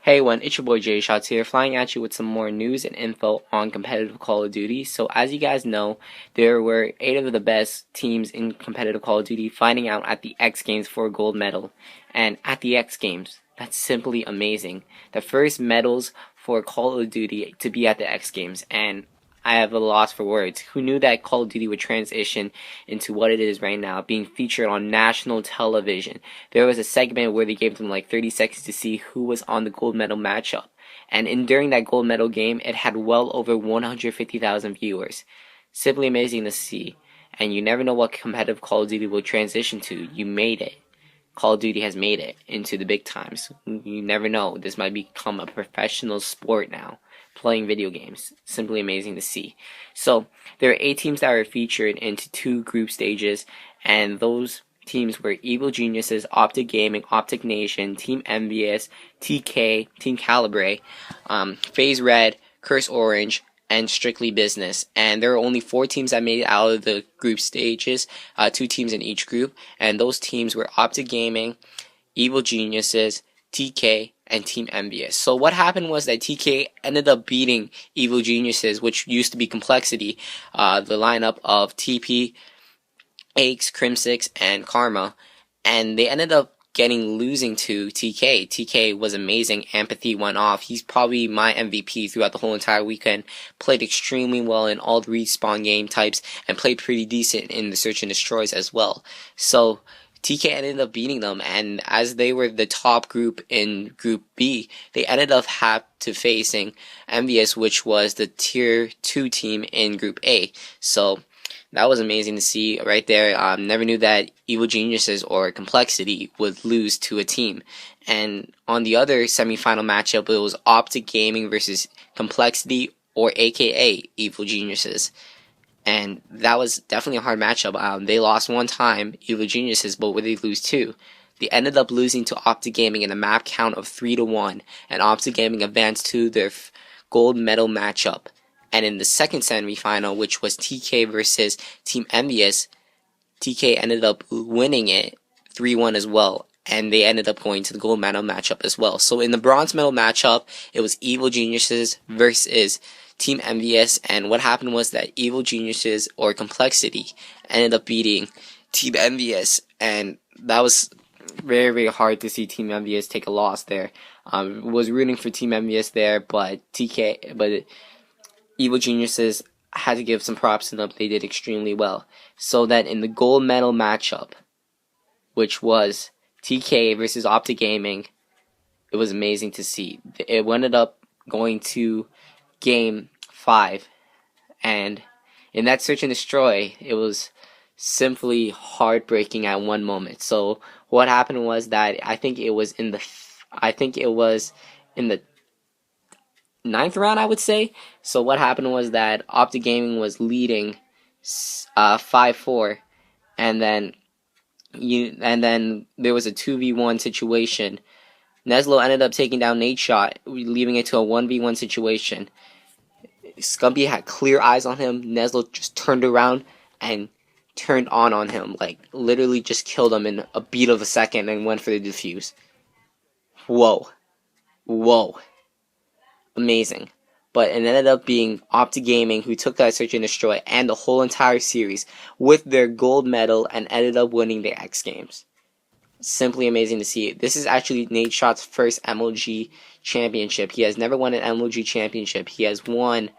Hey everyone, it's your boy J Shots here, flying at you with some more news and info on competitive Call of Duty. So as you guys know, there were 8 of the best teams in competitive Call of Duty fighting out at the X Games for a gold medal. And at the X Games, that's simply amazing. The first medals for Call of Duty to be at the X Games, and I have a loss for words. Who knew that Call of Duty would transition into what it is right now, being featured on national television? There was a segment where they gave them like 30 seconds to see who was on the gold medal matchup. And during that gold medal game, it had well over 150,000 viewers. Simply amazing to see. And you never know what competitive Call of Duty will transition to. You made it. Call of Duty has made it into the big times. You never know. This might become a professional sport now, playing video games. Simply amazing to see. So there are 8 teams that are featured into 2 group stages, and those teams were Evil Geniuses, Optic Gaming, Optic Nation, Team EnvyUs, TK, Team Kaliber, FaZe Red, Curse Orange, and Strictly Business. And there are only 4 teams that made it out of the group stages, 2 teams in each group, and those teams were Optic Gaming, Evil Geniuses, TK, and Team EnvyUs. So what happened was that TK ended up beating Evil Geniuses, which used to be Complexity, the lineup of TP, Aches, Crim6, and Karma, and they ended up losing to TK. TK was amazing. Empathy went off. He's probably my MVP throughout the whole entire weekend. Played extremely well in all the respawn game types and played pretty decent in the search and destroys as well. So TK ended up beating them, and as they were the top group in Group B, they ended up facing EnvyUs, which was the Tier 2 team in Group A. So that was amazing to see right there. Never knew that Evil Geniuses or Complexity would lose to a team. And on the other semifinal matchup, it was Optic Gaming versus Complexity, or aka Evil Geniuses. And that was definitely a hard matchup. They lost one time, Evil Geniuses, but would they lose 2? They ended up losing to Optic Gaming in a map count of 3-1, and Optic Gaming advanced to their gold medal matchup. And in the second semifinal, which was TK versus Team EnvyUs, TK ended up winning it 3-1 as well, and they ended up going to the gold medal matchup as well. So in the bronze medal matchup, it was Evil Geniuses versus Team EnvyUs, and what happened was that Evil Geniuses or Complexity ended up beating Team EnvyUs, and that was very, very hard to see Team EnvyUs take a loss there. Was rooting for Team EnvyUs there, but Evil Geniuses had to give some props to them. They did extremely well. So that in the gold medal matchup, which was TK versus Optic Gaming, it was amazing to see. It ended up going to Game 5, and in that search and destroy, it was simply heartbreaking at one moment. So what happened was that I think it was in the 9th round, I would say. So what happened was that Optic Gaming was leading 5-4, and then there was a 2v1 situation. Neslo ended up taking down Nadeshot, leaving it to a 1v1 situation. Scumpy had clear eyes on him. Neslo just turned around and turned on him, like literally just killed him in a beat of a second and went for the defuse. Whoa. Amazing. But it ended up being Optic Gaming who took that search and destroy and the whole entire series with their gold medal and ended up winning the X Games. Simply amazing to see. This is actually Nadeshot's first MLG championship. He has never won an MLG championship. He has won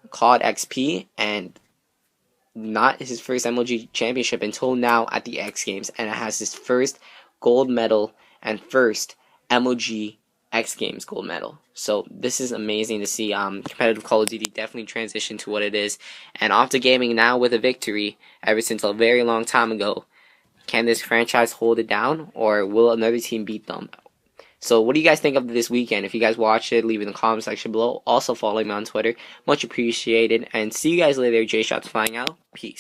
COD XP and not his first MLG championship until now at the X Games, and it has his first gold medal and first MLG X Games gold medal. So this is amazing to see. Competitive Call of Duty definitely transitioned to what it is, and Optic Gaming now with a victory ever since a very long time ago. Can this franchise hold it down, or will another team beat them? So what do you guys think of this weekend? If you guys watched it, leave it in the comment section below. Also follow me on Twitter. Much appreciated, and see you guys later. J Shots flying out. Peace.